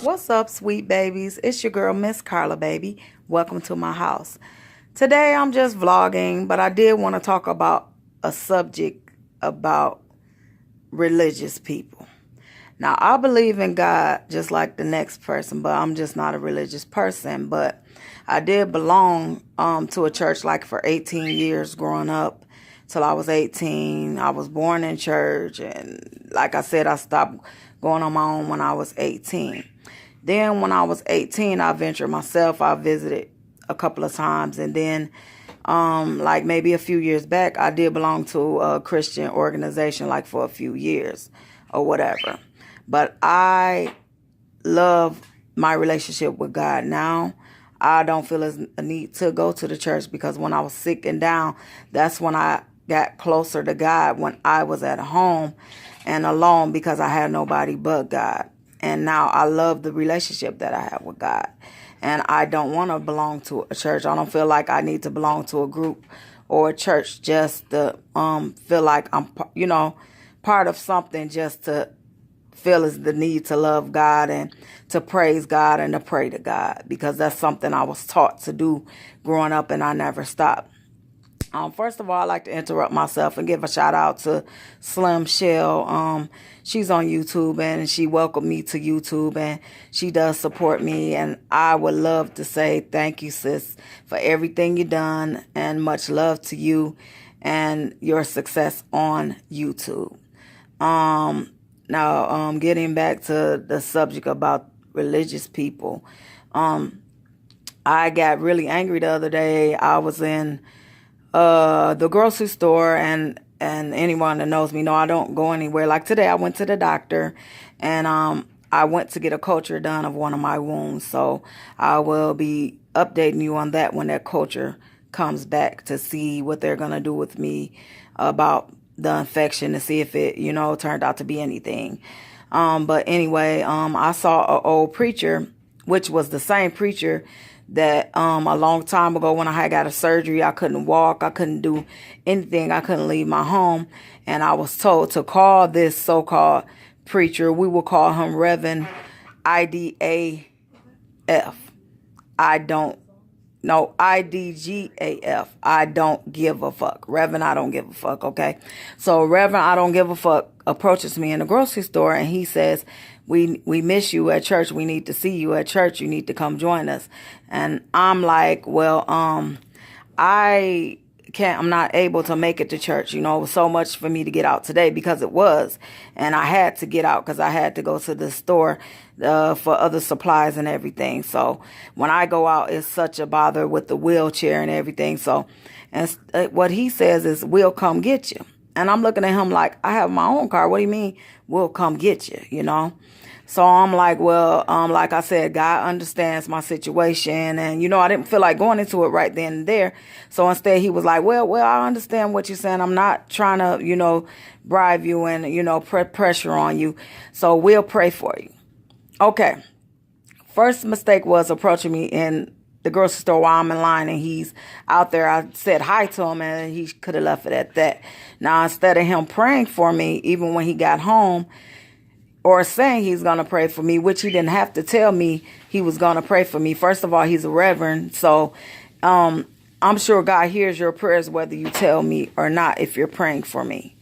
What's up, sweet babies? It's your girl, Ms.Carlababys. Welcome to my house. Today, I'm just vlogging, but I did want to talk about a subject about religious people. Now, I believe in God just like the next person, but I'm just not a religious person. But I did belong to a church like for 18 years growing up till I was 18. I was born in church, and like I said, I stopped going on my own when I was 18. Then when I was 18, I ventured myself. I visited a couple of times. And then like maybe a few years back, I did belong to a Christian organization like for a few years or whatever. But I love my relationship with God now. I don't feel a need to go to the church because when I was sick and down, that's when I got closer to God, when I was at home and alone because I had nobody but God. And now I love the relationship that I have with God. And I don't want to belong to a church. I don't feel like I need to belong to a group or a church just to feel like I'm, part of something, just to feel is the need to love God and to praise God and to pray to God, because that's something I was taught to do growing up and I never stopped. First of all, I'd like to interrupt myself and give a shout out to Slim Shell. She's on YouTube and she welcomed me to YouTube and she does support me. And I would love to say thank you, sis, for everything you've done, and much love to you and your success on YouTube. Now, getting back to the subject about religious people, I got really angry the other day. I was in the grocery store, and anyone that knows me know I don't go anywhere. Like today, I went to the doctor, and I went to get a culture done of one of my wounds. So I will be updating you on that when that culture comes back to see what they're gonna do with me about the infection, to see if it, turned out to be anything. But anyway, I saw an old preacher, which was the same preacher that a long time ago when I had got a surgery, I couldn't walk, I couldn't do anything, I couldn't leave my home, and I was told to call this so-called preacher. We will call him Reverend IDGAF. IDGAF. I don't give a fuck. Reverend, I don't give a fuck, okay? So Reverend, I don't give a fuck approaches me in the grocery store and he says, we miss you at church. We need to see you at church. You need to come join us. And I'm like, well, I'm not able to make it to church. It was so much for me to get out today because it was. And I had to get out because I had to go to the store for other supplies and everything. So when I go out, it's such a bother with the wheelchair and everything. So, and what he says is, we'll come get you. And I'm looking at him like, I have my own car. What do you mean we'll come get you, So I'm like, well, like I said, God understands my situation. And, I didn't feel like going into it right then and there. So instead he was like, well, I understand what you're saying. I'm not trying to, bribe you and, put pressure on you. So we'll pray for you. Okay. First mistake was approaching me in the grocery store while I'm in line and he's out there. I said hi to him and he could have left it at that. Now, instead of him praying for me, even when he got home, or saying he's going to pray for me, which he didn't have to tell me he was going to pray for me. First of all, he's a reverend. So I'm sure God hears your prayers whether you tell me or not if you're praying for me.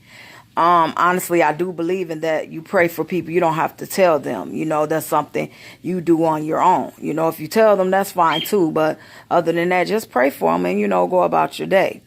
Honestly, I do believe in that. You pray for people. You don't have to tell them. That's something you do on your own. If you tell them, that's fine too. But other than that, just pray for them and, go about your day.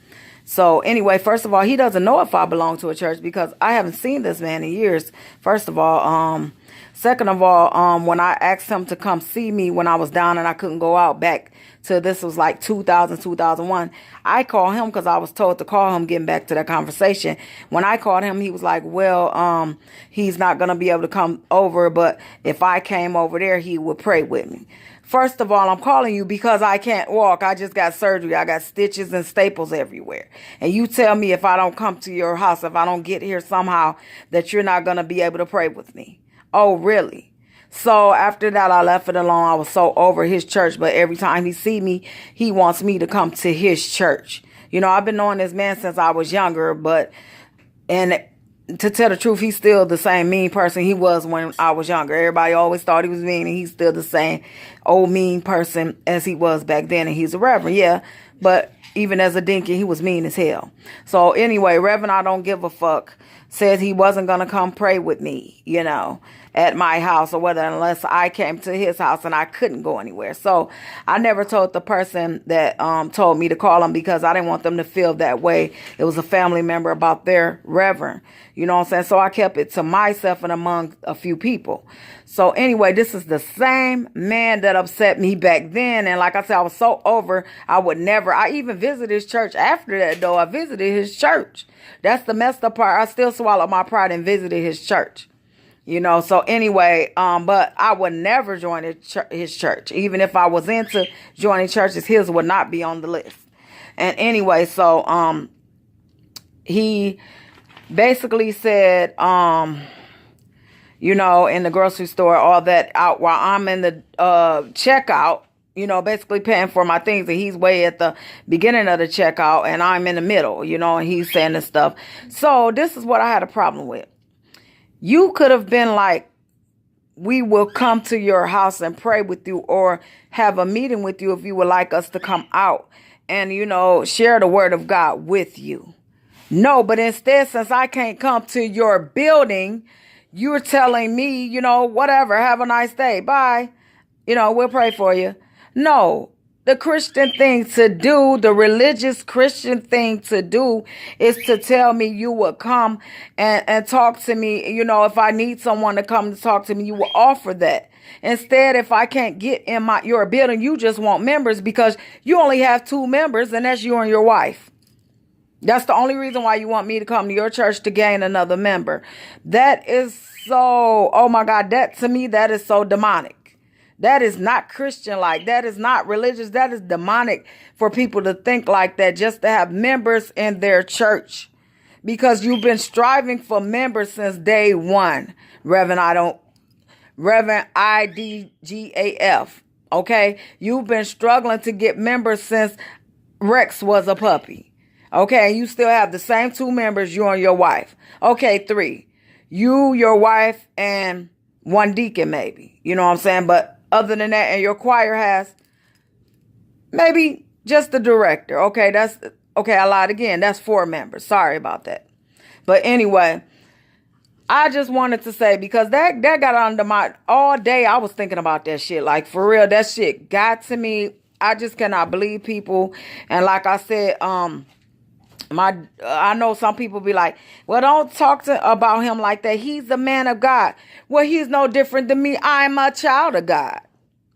So anyway, first of all, he doesn't know if I belong to a church because I haven't seen this man in years. First of all, second of all, when I asked him to come see me when I was down and I couldn't go out back to, this was like 2000, 2001, I called him because I was told to call him, getting back to that conversation. When I called him, he was like, well, he's not going to be able to come over, but if I came over there, he would pray with me. First of all, I'm calling you because I can't walk. I just got surgery. I got stitches and staples everywhere. And you tell me if I don't come to your house, if I don't get here somehow, that you're not going to be able to pray with me. Oh, really? So after that, I left it alone. I was so over his church. But every time he see me, he wants me to come to his church. I've been knowing this man since I was younger. And to tell the truth, he's still the same mean person he was when I was younger. Everybody always thought he was mean, and he's still the same old mean person as he was back then. And he's a reverend, yeah. But even as a dinky, he was mean as hell. So anyway, Reverend I Don't Give a Fuck said he wasn't going to come pray with me, at my house or whether unless I came to his house, and I couldn't go anywhere. So I never told the person that told me to call him because I didn't want them to feel that way. It was a family member about their reverend. You know what I'm saying? So I kept it to myself and among a few people. So anyway, this is the same man that upset me back then. And like I said, I was so over, I even visited his church after that, though. I visited his church. That's the messed up part. I still swallowed my pride and visited his church. So anyway, but I would never join his church. Even if I was into joining churches, his would not be on the list. And anyway, so he basically said, in the grocery store, all that out while I'm in the checkout, basically paying for my things, and he's way at the beginning of the checkout, and I'm in the middle, and he's saying this stuff. So this is what I had a problem with. You could have been like, we will come to your house and pray with you or have a meeting with you if you would like us to come out and, share the word of God with you. No, but instead, since I can't come to your building, you're telling me, whatever, have a nice day. Bye. We'll pray for you. No. The Christian thing to do, the religious Christian thing to do is to tell me you will come and talk to me. If I need someone to come to talk to me, you will offer that. Instead, if I can't get in your building, you just want members because you only have 2 members, and that's you and your wife. That's the only reason why you want me to come to your church, to gain another member. That is so, oh my God, to me, that is so demonic. That is not Christian-like. That is not religious. That is demonic for people to think like that, just to have members in their church. Because you've been striving for members since day one, Reverend IDGAF. Okay? You've been struggling to get members since Rex was a puppy. Okay? You still have the same 2 members, you and your wife. Okay, 3. You, your wife, and 1 deacon maybe. You know what I'm saying? But other than that, and your choir has maybe just the director. Okay, I lied again. That's 4 members. Sorry about that. But anyway, I just wanted to say, because that got under my, all day I was thinking about that shit. Like, for real, that shit got to me. I just cannot believe people. And like I said, I know some people be like, well, don't talk about him like that. He's the man of God. Well, he's no different than me. I'm a child of God.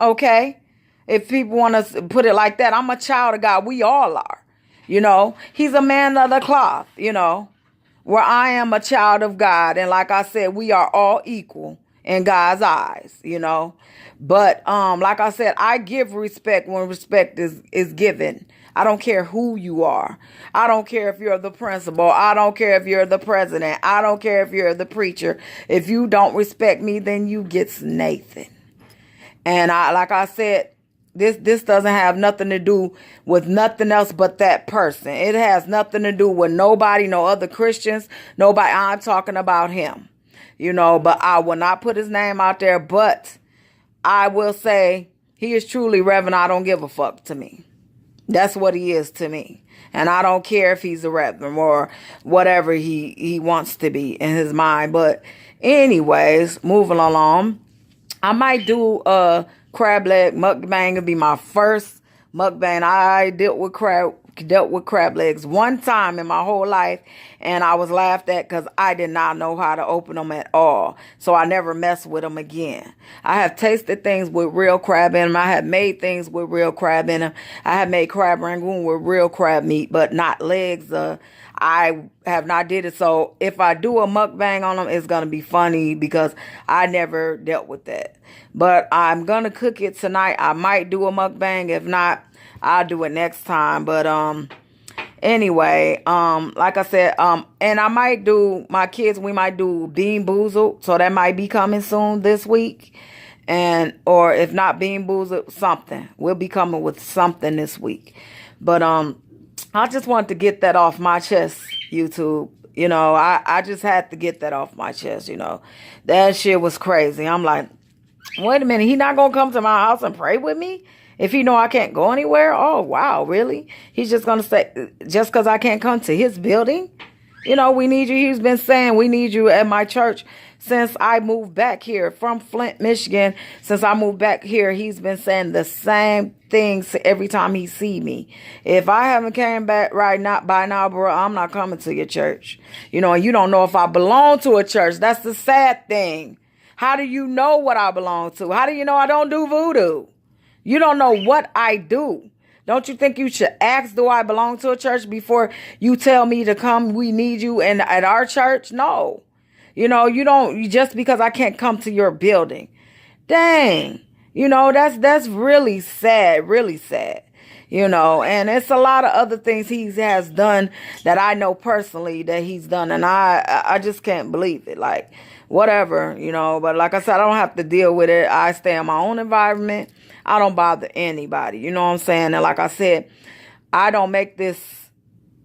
Okay? If people want to put it like that, I'm a child of God. We all are. He's a man of the cloth, where I am a child of God. And like I said, we are all equal in God's eyes, But like I said, I give respect when respect is given. I don't care who you are. I don't care if you're the principal. I don't care if you're the president. I don't care if you're the preacher. If you don't respect me, then you get Nathan. And like I said, this doesn't have nothing to do with nothing else but that person. It has nothing to do with nobody, no other Christians, nobody. I'm talking about him, but I will not put his name out there. But I will say he is truly Reverend I Don't Give a Fuck to me. That's what he is to me. And I don't care if he's a reverend or whatever he wants to be in his mind. But anyways, moving along, I might do a crab leg mukbang. It'll be my first mukbang. I dealt with crab legs one time in my whole life, and I was laughed at because I did not know how to open them at all. So I never messed with them again. I have tasted things with real crab in them. I have made things with real crab in them. I have made crab rangoon with real crab meat, but not legs. I have not did it. So if I do a mukbang on them, it's going to be funny because I never dealt with that. But I'm going to cook it tonight. I might do a mukbang. If not, I'll do it next time. But anyway, like I said, and I might do, my kids, we might do Bean Boozled. So that might be coming soon this week. Or if not Bean Boozled, something. We'll be coming with something this week. But I just wanted to get that off my chest, YouTube. I just had to get that off my chest. That shit was crazy. I'm like, wait a minute, he not gonna come to my house and pray with me if he know I can't go anywhere? Oh wow, really? He's just gonna say just because I can't come to his building? We need you. He's been saying we need you at my church since I moved back here from Flint, Michigan. Since I moved back here, he's been saying the same things every time he see me. If I haven't came back right now by now, bro, I'm not coming to your church. And you don't know if I belong to a church. That's the sad thing. How do you know what I belong to? How do you know I don't do voodoo? You don't know what I do. Don't you think you should ask, do I belong to a church before you tell me to come? We need you at our church? No. You don't, just because I can't come to your building. Dang. That's really sad, really sad. And it's a lot of other things he has done that I know personally that he's done. And I just can't believe it. Like, whatever, but like I said, I don't have to deal with it. I stay in my own environment. I don't bother anybody. You know what I'm saying? And like I said, I don't make this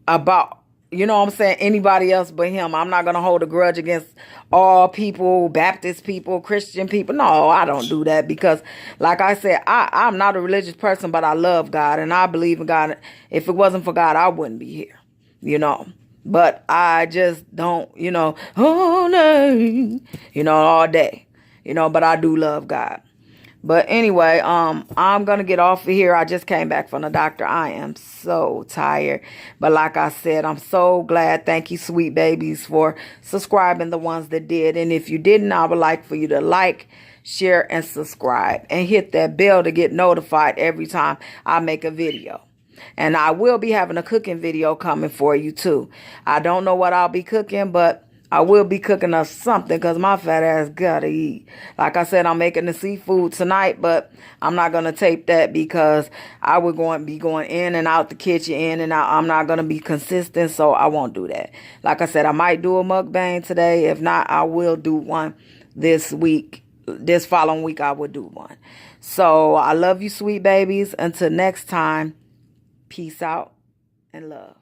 about, anybody else but him. I'm not going to hold a grudge against all people, Baptist people, Christian people. No, I don't do that because, like I said, I'm not a religious person, but I love God and I believe in God. If it wasn't for God, I wouldn't be here, But I just don't, oh no, all day, but I do love God. But anyway, I'm going to get off of here. I just came back from the doctor. I am so tired. But like I said, I'm so glad. Thank you, sweet babies, for subscribing, the ones that did. And if you didn't, I would like for you to like, share, and subscribe. And hit that bell to get notified every time I make a video. And I will be having a cooking video coming for you, too. I don't know what I'll be cooking, but I will be cooking us something because my fat ass gotta eat. Like I said, I'm making the seafood tonight, but I'm not going to tape that because I would be going in and out the kitchen, in and out. I'm not going to be consistent, so I won't do that. Like I said, I might do a mukbang today. If not, I will do one this week. This following week, I will do one. So I love you, sweet babies. Until next time, peace out and love.